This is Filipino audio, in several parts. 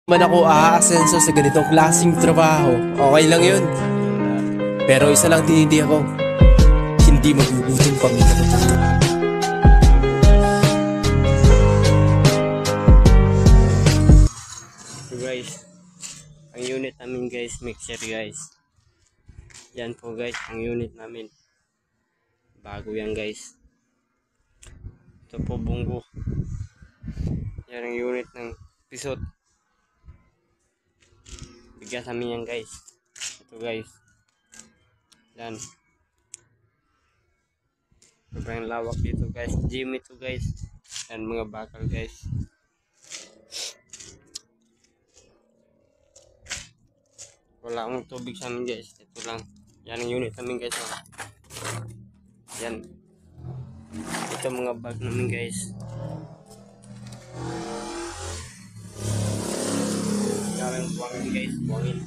Man ako aasenso sa ganitong klaseng trabaho, okay lang yun. Pero isa lang tinindi ako, hindi magugutom pamilya ko. So guys, ang unit namin guys, mixer guys. Yan po guys, ang unit namin. Bago yan guys. Ito po bunggo. Yan ang unit ng pisot. Bigas namin yan guys. Ito guys. Yan. Sobrang lawak dito guys. Gym ito guys. Yan mga bakal guys. Wala akong tubig sa amin guys. Ito lang. Yan ang unit namin guys. Oh. Yan. Ito mga bag namin guys. Yan buwangin guys. Buwangin.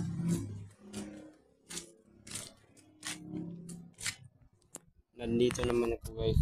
Nandito naman ako guys.